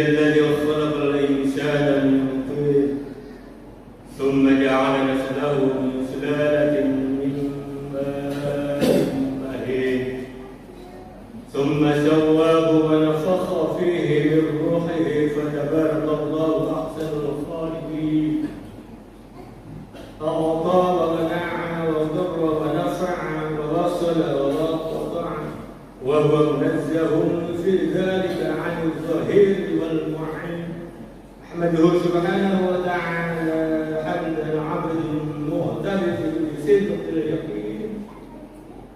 الذي خلق الإنسان من طين ثم جعل نسله من سلالة من ماء مهين ثم سواه ونفخ فيه من روحه فتبارك الله أحسن الخالقين أعطى ومنع وضر ونفع ووصل وربط وهو منزه في ذلك عن الظهير والمعين. أحمده سبحانه وتعالى حمد العبد المعترف بصدق اليقين،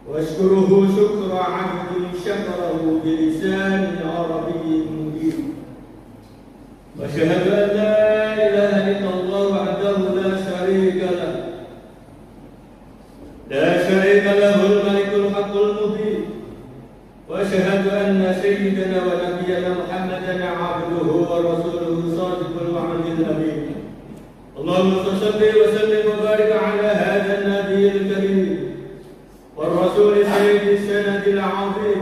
واشكره شكر عبد شكره بلسان عربي مبين. واشهد أن لا إله إلا الله وحده لا شريك له الملك الحق المبين. واشهد أن سيدنا ونبينا محمدا عبده ورسوله صادق الوعد الأمين. اللهم صل وسلم وبارك على هذا النبي الكريم والرسول سيد السند العظيم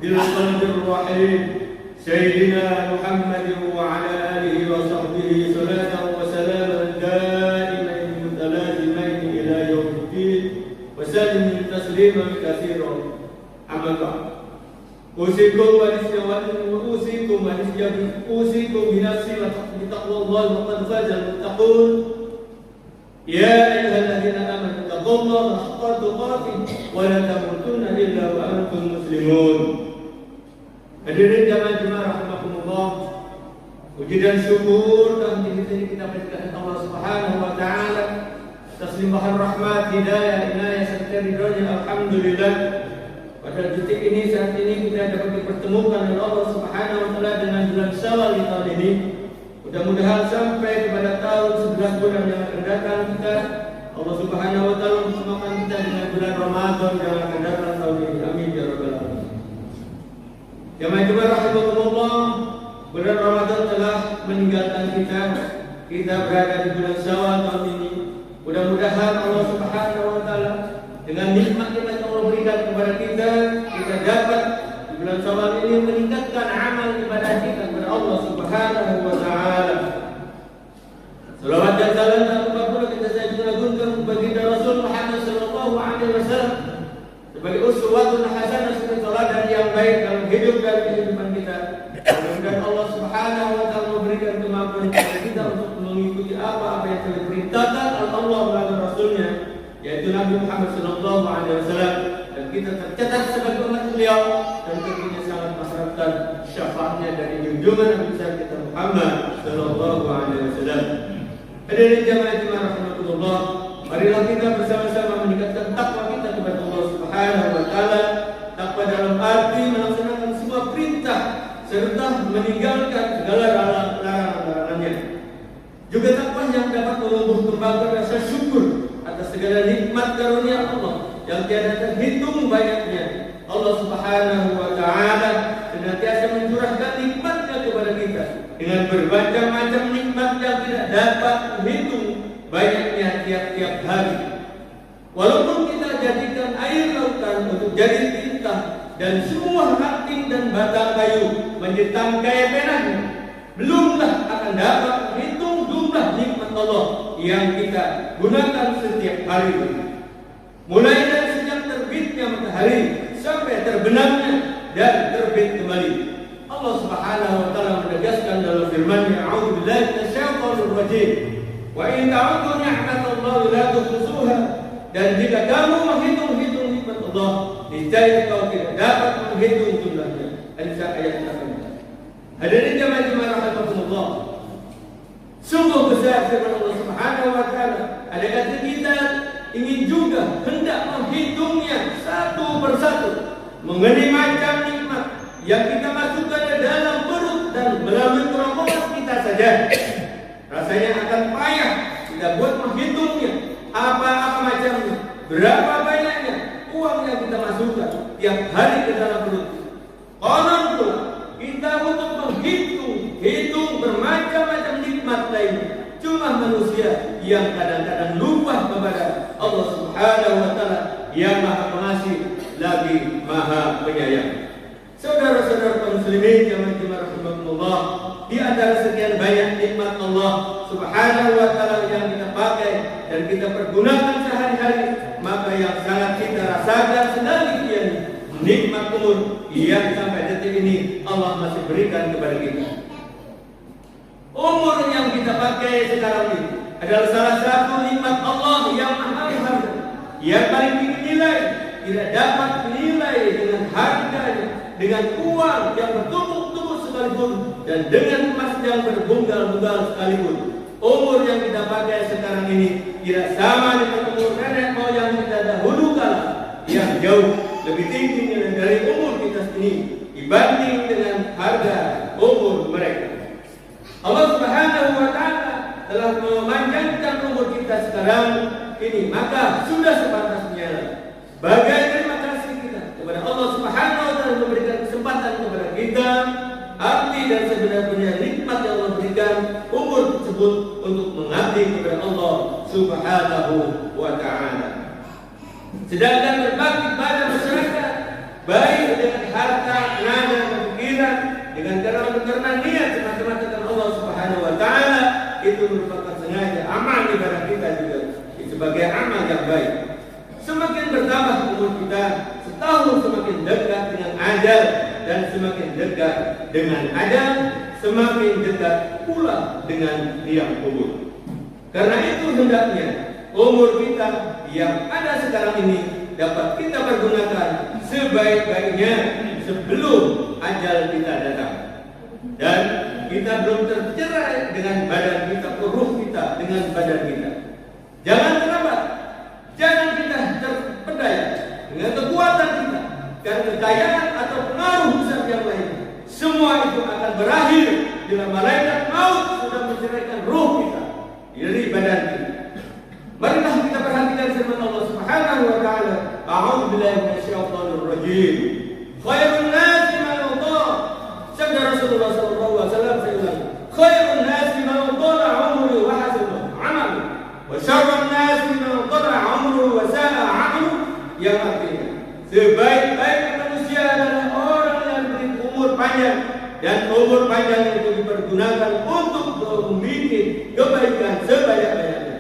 ذي القلب الرحيم سيدنا محمد وعلى آله وصحبه صلاة وسلاما دائمين متلازمين إلى يوم الدين، وسلم تسليما كثيرا. أما بعد، أوصيكم بنفسي بتقوى الله وقد فاز المتقون. يا أيها الذين آمنوا اتقوا الله حق تقاته ولا تموتن إلا وأنتم مسلمون. Hadirin jamaah rahimakumullah, puji dan syukur dan diri kita berikan Allah Subhanahu wa taala atas limpahan rahmat, hidayah, inayah serta ridhonya. Alhamdulillah, pada detik ini saat ini kita dapat dipertemukan oleh Allah Subhanahu wa taala dengan bulan Syawal di tahun ini. Mudah-mudahan sampai kepada tahun 11 bulan yang akan datang kita, Allah Subhanahu wa taala mempertemukan kita dengan bulan Ramadan yang akan datang tahun ini. Amin ya rabbal alamin. Jemaah rahimakumullah, bulan Ramadan telah meninggalkan kita. Kita berada di bulan Syawal tahun ini. Mudah-mudahan Allah Subhanahu wa taala dengan nikmat-nikmat yang Allah berikan kepada kita dapat di bulan Syawal ini meningkatkan amal ibadah kita kepada Allah Subhanahu wa taala. Salawat dan salam tak lupa pula kita agunkan bagi Rasul Muhammad sallallahu alaihi wasallam sebagai uswatun hasanah, sebagai teladan yang baik dalam hidup dan kehidupan kita. Mudah-mudahan Allah Subhanahu wa taala memberikan kemampuan kepada kita untuk mengikuti apa yang telah diperintahkan oleh Allah melalui Rasulnya, yaitu Nabi Muhammad sallallahu alaihi wasallam, dan kita tercatat sebagai umat beliau dan tentunya sangat mengharapkan syafaatnya dari junjungan Nabi besar kita Muhammad sallallahu alaihi wasallam. Hadirin jamaah rahimakumullah, marilah kita bersama-sama meningkatkan takwa kita kepada Allah Subhanahu wa taala. Takwa dalam arti melaksanakan semua perintah serta meninggalkan segala larangan-larangannya. Juga takwa yang dapat menumbuh kembangkan rasa syukur atas segala nikmat karunia Allah yang tiada terhitung banyaknya. Allah Subhanahu wa taala senantiasa mencurahkan nikmatnya kepada kita dengan bermacam-macam nikmat yang tidak dapat dihitung banyaknya tiap-tiap hari. Walaupun kita jadikan air lautan untuk jadi tinta dan semua ranting dan batang kayu menjadi tangkai penanya, belumlah akan dapat menghitung jumlah nikmat Allah yang kita gunakan setiap hari. Mulai dari sejak terbitnya matahari sampai terbenamnya dan terbit kembali. Allah Subhanahu wa taala menegaskan dalam firman-Nya, "A'udzubillahi minasyaitonir rajim. Wa in ta'uddu ni'matallahi la tuhsuha." Dan jika kamu menghitung-hitung nikmat Allah, niscaya kau tidak dapat menghitung jumlahnya. Al-Nisa ayat 8. Hadirin jemaah rahimakumullah, sungguh besar firman Allah Subhanahu wa taala. Adakah kita ingin juga hendak menghitungnya satu persatu mengenai macam nikmat yang kita masukkan ke dalam perut dan melalui kerongkongan kita saja? Rasanya akan payah kita buat menghitungnya apa-apa macamnya, berapa banyaknya uang yang kita masukkan tiap hari ke dalam perut. Konon pula kita untuk menghitung bermacam-macam nikmat lainnya. Cuma manusia yang kadang-kadang lupa kepada Allah Subhanahu wa taala yang Maha Pengasih lagi Maha Penyayang. Saudara-saudara kaum muslimin jemaah rahimakumullah, di antara sekian banyak nikmat Allah Subhanahu wa taala yang kita pakai dan kita pergunakan sehari-hari, maka yang sangat kita rasakan sedang ini nikmat umur yang sampai detik ini Allah masih berikan kepada kita. Umur yang kita pakai sekarang ini adalah salah satu nikmat Allah yang mahal harga, yang paling tinggi nilai, tidak dapat dinilai dengan harga dengan uang yang bertumpuk-tumpuk sekalipun dan dengan emas yang berbunggal-bunggal sekalipun. Umur yang kita pakai sekarang ini tidak sama dengan umur nenek moyang kita dahulu kala yang jauh lebih tinggi dari umur kita sendiri dibanding dengan harga umur mereka. Allah Subhanahu wa Ta'ala telah memanjangkan umur kita sekarang ini, maka sudah sepantasnya sebagai terima kasih kita kepada Allah Subhanahu wa Ta'ala memberikan kesempatan kepada kita, arti dan sebenarnya nikmat yang Allah berikan umur tersebut untuk mengabdi kepada Allah Subhanahu wa Ta'ala. Sedangkan berbakti pada masyarakat baik dengan harta, tenaga, pikiran, dengan karena niat semata-mata karena Allah Subhanahu wa Ta'ala, itu merupakan sengaja amal ibadah kita juga sebagai amal yang baik. Semakin bertambah umur kita, setahun semakin dekat dengan ajal, dan semakin dekat dengan ajal, semakin dekat pula dengan tiang kubur. Karena itu hendaknya umur kita yang ada sekarang ini dapat kita pergunakan sebaik-baiknya sebelum ajal kita datang. Dan kita belum tercerai dengan badan kita, ruh kita dengan badan kita. Jangan terlambat, jangan kita terpedaya dengan kekuatan kita dan kekayaan atau pengaruh besar yang lain. Semua itu akan berakhir bila malaikat maut sudah menceraikan ruh kita dari badan kita. Marilah kita perhatikan firman Allah Subhanahu wa Ta'ala. A'udzu billahi minasyaitonir rajim. Khairun nasi man utha. Sabda Rasulullah sallallahu alaihi wasallam, saya ulang. Khairun nasi man utha umru wa hasuna 'amalu. Wa syarrun nasi man utha umru wa sa'a 'amalu. Yang artinya, sebaik-baik manusia adalah orang yang diberi umur panjang, dan umur panjang itu dipergunakan untuk membuat kebaikan sebanyak-banyaknya.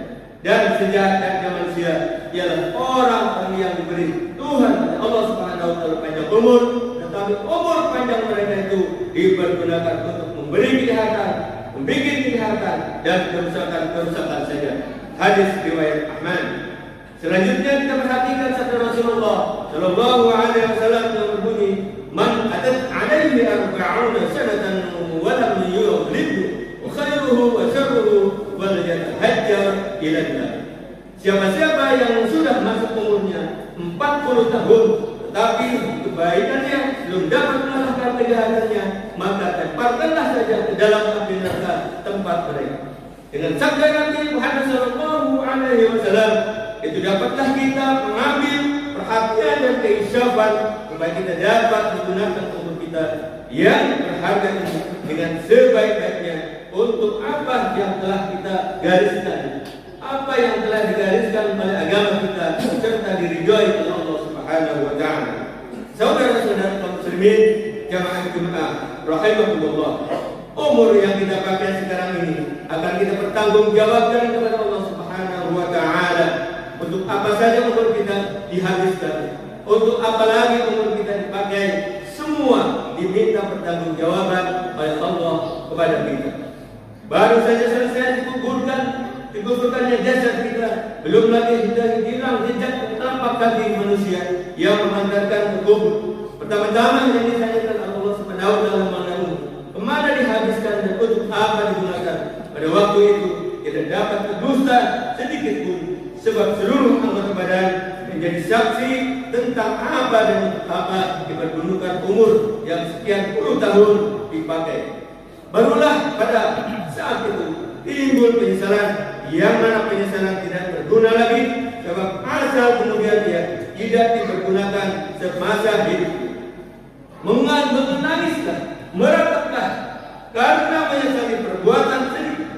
Dan sejahat-jahatnya manusia ialah orang yang diberi Tuhan Allah Subhanahu wa Ta'ala panjang umur, tetapi umur panjang mereka itu dipergunakan untuk memberi kejahatan, membuat kejahatan dan kerusakan saja. Hadis riwayat Ahmad. Selanjutnya kita perhatikan sabda Rasulullah sallallahu alaihi wasallam yang berbunyi, "Man atat alaihi arba'una sanatan wa lam yughlibhu, wa khairuhu wa sharruhu wal yatahajjar ila an-nar." Siapa-siapa yang sudah masuk umurnya 40 tahun tetapi kebaikannya belum dapat mengalahkan kejahatannya, maka lemparkanlah saja ke dalam api neraka tempat mereka. Dengan sabda Nabi Muhammad sallallahu alaihi wasallam, itu dapatlah kita mengambil perhatian dan keinsafan supaya kita dapat menggunakan umur kita yang berharga ini dengan sebaik-baiknya untuk apa yang telah kita gariskan, apa yang telah digariskan oleh agama kita serta diridhoi oleh Allah Subhanahu wa Ta'ala. Saudara-saudara kaum muslimin jamaah Jumat rahimakumullah, umur yang kita pakai sekarang ini akan kita pertanggungjawabkan kepada Allah Subhanahu wa Ta'ala. Untuk apa saja umur kita dihabiskan, untuk apa lagi umur kita dipakai, semua diminta pertanggungjawaban oleh Allah kepada kita. Baru saja selesai digugurkannya jasad kita, belum lagi sudah hilang jejak telapak kaki manusia yang mengantarkan ke kubur. Pertama-tama yang ditanyakan Allah Subhanahu wa Ta'ala, kemana dihabiskan dan untuk apa digunakan? Pada waktu itu tidak dapat berdusta sedikit pun, sebab seluruh anggota badan menjadi saksi tentang apa dan untuk apa dipergunakan umur yang sekian puluh tahun dipakai. Barulah pada saat itu timbul penyesalan, yang mana penyesalan tidak berguna lagi, sebab asal kemudian dia tidak dipergunakan semasa hidup. Menangislah, meratatkah karena menyesali perbuatan sedikit.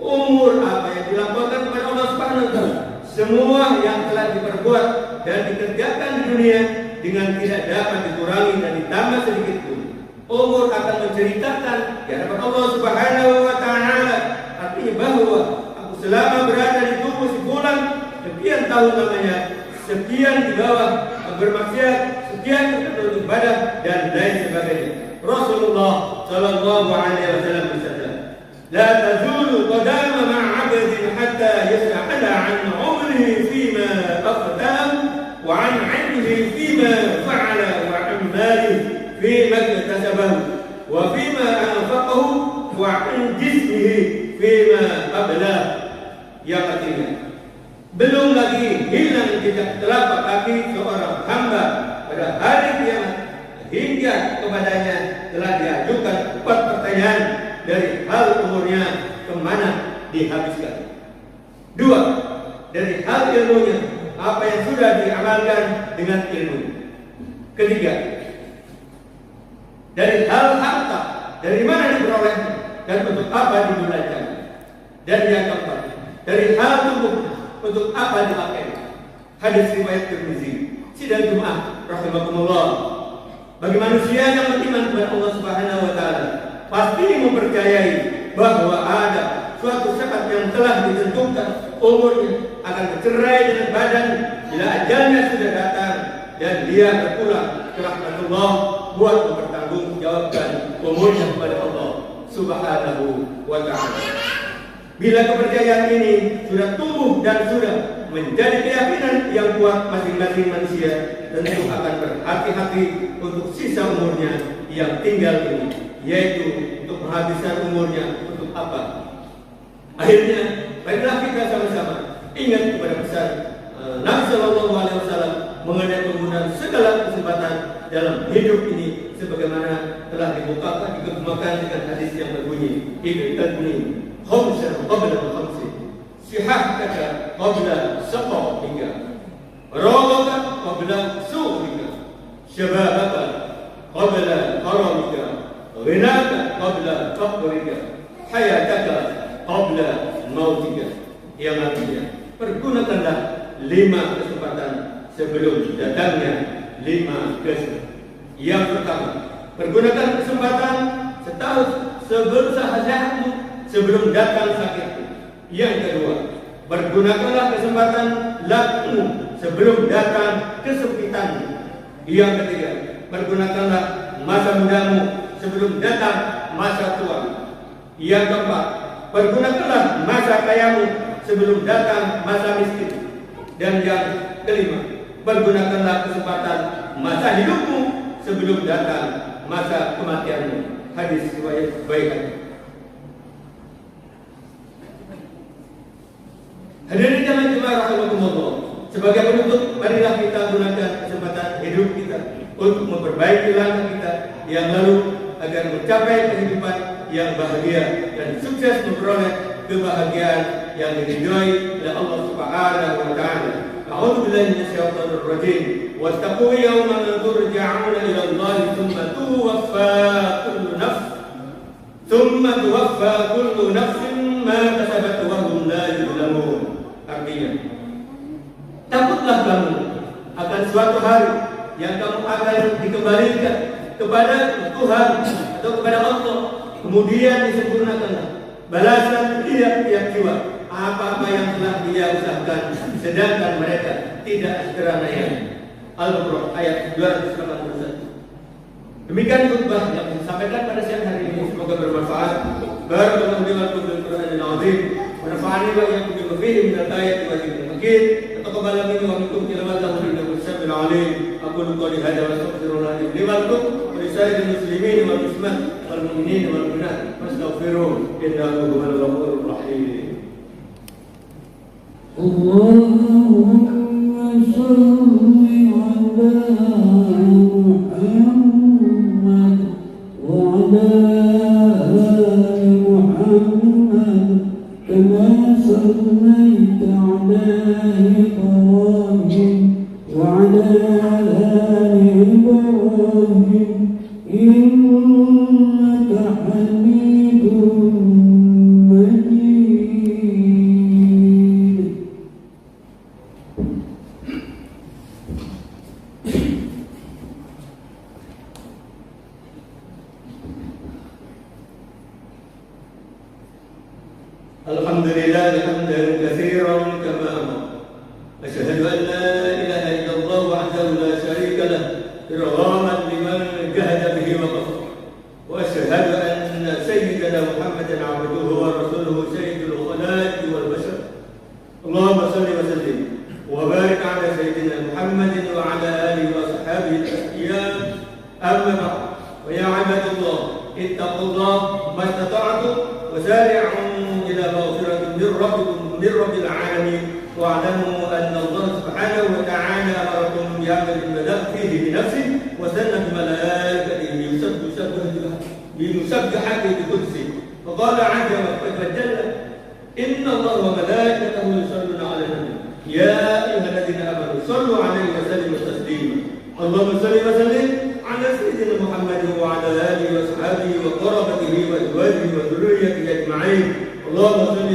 Umur apa yang dilaporkan kepada Allah Subhanahu wa Ta'ala, semua yang telah diperbuat dan dikerjakan di dunia dengan tidak dapat dikurangi dan ditambah sedikit pun. Umur akan menceritakan di hadapan Allah Subhanahu wa Ta'ala, artinya bahwa aku selama berada di tubuh si fulan sekian tahun lamanya, sekian di bawah bermaksiat, sekian beribadah dan lain sebagainya. Rasulullah sallallahu alaihi wasallam bersabda, "La tazulu qadama ma'abdin hatta yas'ala 'an 'umrihi fima aftahu wa 'an 'ilmihi fima fa'ala wa 'an malihi fi wa fima anfaqahu wa an jismihi fima qabla. Yang ketiga, belum lagi hilang jejak telapak kaki seorang hamba pada hari kiamat hingga kepadanya telah diajukan 4 pertanyaan dari hal umurnya kemana dihabiskan. 2. Dari hal ilmunya, apa yang sudah diamalkan dengan ilmu. Ketiga, dari hal harta, dari mana diperolehnya dan untuk apa digunakan. Dan yang keempat, dari hal tubuh, untuk apa dipakai. Hadis riwayat Tirmizi. Sidang Jumat rahimakumullah. Bagi manusia yang beriman kepada Allah Subhanahu wa taala, pasti mempercayai bahwa ada suatu saat yang telah ditentukan umurnya akan bercerai dengan badan bila ajalnya sudah datang dan dia berpulang ke rahmatullah buat mempertanggungjawabkan umurnya kepada Allah Subhanahu wa taala. Bila kepercayaan ini sudah tumbuh dan sudah menjadi keyakinan yang kuat masing-masing manusia, tentu akan berhati-hati untuk sisa umurnya yang tinggal ini, yaitu untuk menghabiskan umurnya untuk apa. Akhirnya, baiklah kita sama-sama ingat kepada pesan Nabi Sallallahu Alaihi Wasallam mengenai penggunaan segala kesempatan dalam hidup ini, sebagaimana telah dibukakan dikemukakan dengan hadis yang berbunyi, "Ibtadni khamsan qabla khamsin, sihhataka qabla saqatika, raghaka qabla sughika, shababaka qabla haramika, ghinaka qabla faqrika, hayataka qabla mautika." Yang artinya, pergunakanlah 5 kesempatan sebelum datangnya 5 kesempatan. Yang pertama, pergunakan kesempatan setahun sehatmu sebelum datang sakitmu. Yang kedua, pergunakanlah kesempatan lakmu sebelum datang kesempitanmu. Yang ketiga, pergunakanlah masa mudamu sebelum datang masa tua. Yang keempat, pergunakanlah masa kayamu sebelum datang masa miskin. Dan yang kelima, pergunakanlah kesempatan masa hidupmu sebelum datang masa kematianmu. Hadis riwayat Baihaqi. Hadirin jamaah rahimakumullah, sebagai penutup, marilah kita gunakan kesempatan hidup kita untuk memperbaiki langkah kita yang lalu agar mencapai kehidupan yang bahagia dan sukses memperoleh kebahagiaan yang diridhoi oleh Allah Subhanahu wa taala. A'udzu billahi minasyaitonir rajim. Wattaqu yawman turja'una ila Allah thumma tuwaffa kullu nafsin ma kasabat wa hum la yuzlamun. Artinya, takutlah kamu akan suatu hari yang kamu akan dikembalikan kepada Tuhan atau kepada Allah, kemudian disempurnakanlah balasan tiap-tiap jiwa apa-apa yang telah dia usahakan, sedangkan mereka tidak sekerananya. Al-Baqarah ayat 281. Demikian khutbah yang disampaikan pada siang hari ini, semoga bermanfaat. Barakallahu li wa lakum fil Qur'anil azim. ونفعني وإياكم بما فيه من الآيات والذكر الحكيم. وتقبل مني ومنكم تلاوته إنه السميع العليم. أقول قولي هذا وأستغفر الله لي ولكم ولسائر المسلمين والمسلمات والمؤمنين والمؤمنات فاستغفروه إنه هو الغفور الرحيم. اللهم صل على محمد وعلى كما صليت على إبراهيم وعلى آل إبراهيم إنك حميد مجيد. Alhamdulillah hamdan katsiran kama amara. Asyhadu an la ilaha illallah wahdahu la syarika lah irghaman liman jahada bihi wa kafara. Wa asyhadu anna sayyidana Muhammadan abduhu wa rasuluhu sayyidul khalaiqi wal bashar. Allahumma shalli wa sallim wa barik ala sayyidina Muhammadin wa ala alihi wa sahbihi al-asfiya. Amma ba'd. Wa ya ibadallah fattaqullaha mastata'tum wa sari'u ila maghfiratin min rabbil alamin wa'lamu anna Allah subhanahu wa ta'ala amarakum bi'amrin bada'a fihi bi nafsihi wa sanna bi malaikatihi بمسبحة بقدسه فقال عز وجل إن الله وملائكته يصلون على النبي يا أيها الذين آمنوا صلوا عليه وسلموا تسليما اللهم صل وسلم على سيدنا محمد وعلى آله وأصحابه وقرابته وأزواجه وذريته أجمعين اللهم صل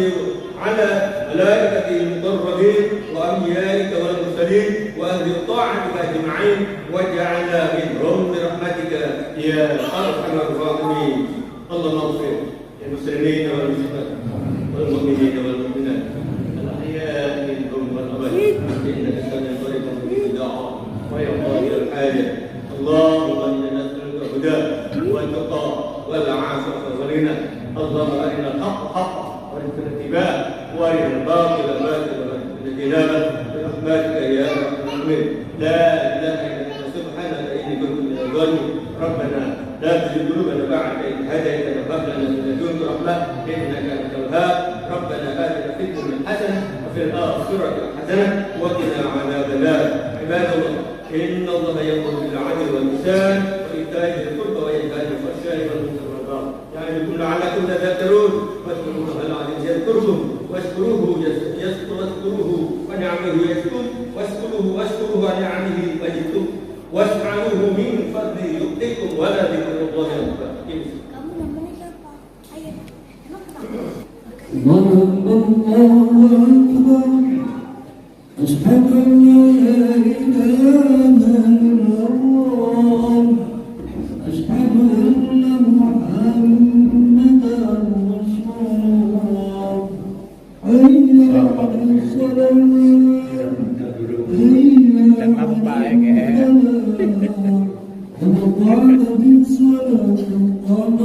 على ملائكته المقربين وأنبيائك والمرسلين وأهل طاعتك أجمعين واجعلنا منهم برحمتك يا أرحم الراحمين اللهم اغفر للمسلمين والمسلمات والمؤمنين والمؤمنات الأحياء منهم والأموات إنك سميع قريب مجيب الدعاء ويقضي الحاجة اللهم إنا نسألك الهدى والتقى والعافية والغنى اللهم أرنا الحق حقا وارزقنا اتباعه وارنا الباطل باطلا وارزقنا اجتنابه برحمتك يا ارحم الراحمين لا اله الا انت سبحانك اني كنت من الظالمين ربنا لا تزغ قلوبنا بعد إذ هديتنا وهب لنا من لدنك رحمه انك انت الوهاب ربنا آتنا في الدنيا حسنه وفي الاخره حسنه وقنا عذاب النار عباد الله ان الله يأمر بالعدل والإحسان وإيتاء ذي القربى وينهى عن الفحشاء والمنكر والبغي يعظكم لعلكم تذكرون واذكروا الله العظيم يذكركم واشكروه ونعمه يشكر واشكروه ونعمه يزدكم واسألوه من فضله يؤتكم ولا ذكر الله أكبر. Kamu namanya siapa? Ayo, emang kenapa? أشهد أن لا إله إلا الله أشهد أن محمدا رسول الله حي على الصلاة حي على الفلاح قد قامت الصلاة قد